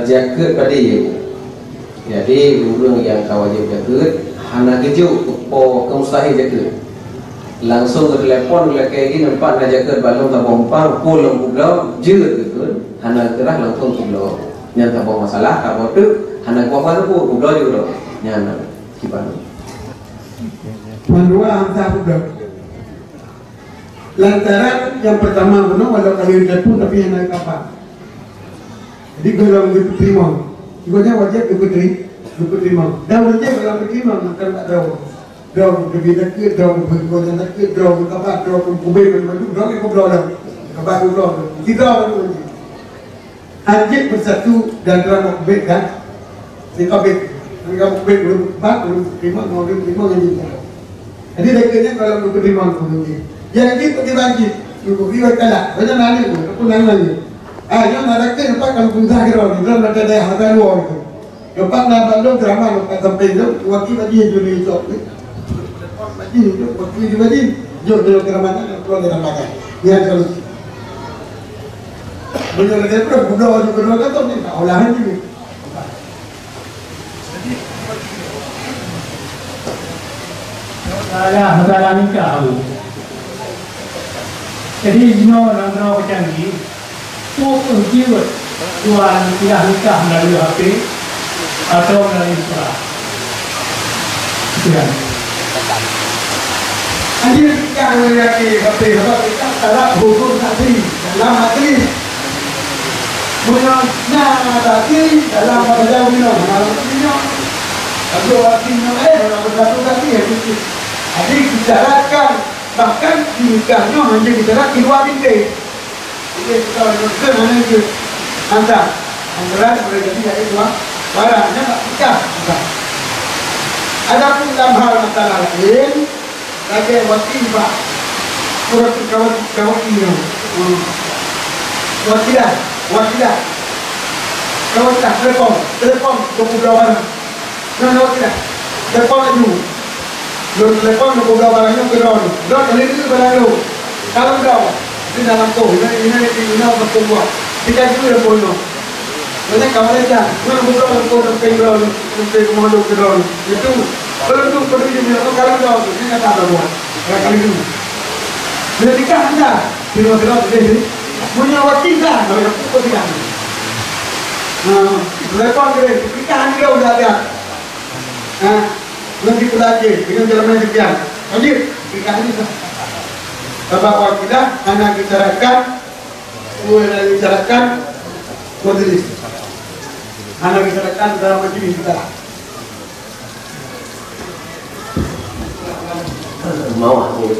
jaket pada ibu. Jadi orang yang kawajib jaket hana keju po kemustahil jaket. Langsung ke telefon lelaki lagi nampak nak jaket balong tak bompang pulang pulau jeut gitu. Hana kerah langsung pulau. Yang tak bawa masalah tak bawa tu hana kuah mana pun pulau juga. Yang kipan. Mandua angsa pulau. Lantaran yang pertama benar walau kalian jatuh tapi yang naik kapal. Jadi kalau kita terima, juga wajib kita terima. Dan wajib kalau kita terima maka tak tahu. Dong lebih dekat, dong berkoordinasi dekat, dong kapal, dong kubur macam dong ikut dong, kapal dong. Tidak ada. Anjing bersatu dan dalam kubur kan, si kabel, mereka kubur belum bak belum terima, mau terima yang ini. Jadi dekatnya kalau kita terima kubur. Yang ini pergi bagi, kubur kita kalah. Banyak nani tu, aku nani. Yang nak dekat nampak kalau punca kira, dalam ada daya harga luar itu. Nampak nak bandung drama, nampak sampai itu, wakil bagi yang jual itu. Bagi itu, wakil itu bagi, jual drama mana, keluar drama mana. Yang solusi. Banyak lagi pun budak juga dua kata ni, olahan juga. Saya masalah nikah tu. Jadi jino nak macam ni. Pukul jiwa tuan tidak nikah melalui HP atau melalui surat. Sekian. Anjir nikah melalui HP sebab kita salah hukum saksi dalam hati. Punya saksi dalam pada minum, malam minum. Kalau minum dalam satu kaki itu. Jadi bicarakan bahkan nikahnya hanya bicara di luar bintik. Jadi kalau kita mana itu antara mereka tidak itu barangnya tak nikah. Ada pun dalam hal masalah lain, lagi wakil pak, kurang kawan ini, wakilah, kawan tak telepon kemudian mana, mana wakilah, telepon laju, telepon kemudian barangnya kemudian, kali itu barang kalau kau di dalam tu, ini apa semua, kita juga boleh. Mana kawan aja, mana bukan kau nak penggol, untuk malu kemudian itu. Kalau tu pergi dia kalau kau tu dia tak ada buat, kali itu. Bila nikah anda, bila dia punya wakilah, kalau aku tidak. Lepas dia nikah dia sudah ada. Nanti pelajari dengan jalan sekian. Lanjut, nikah ini. Sebab wakilah anak bicarakan, bicarakan majelis. Anak bicarakan dalam majelis kita. Mau aku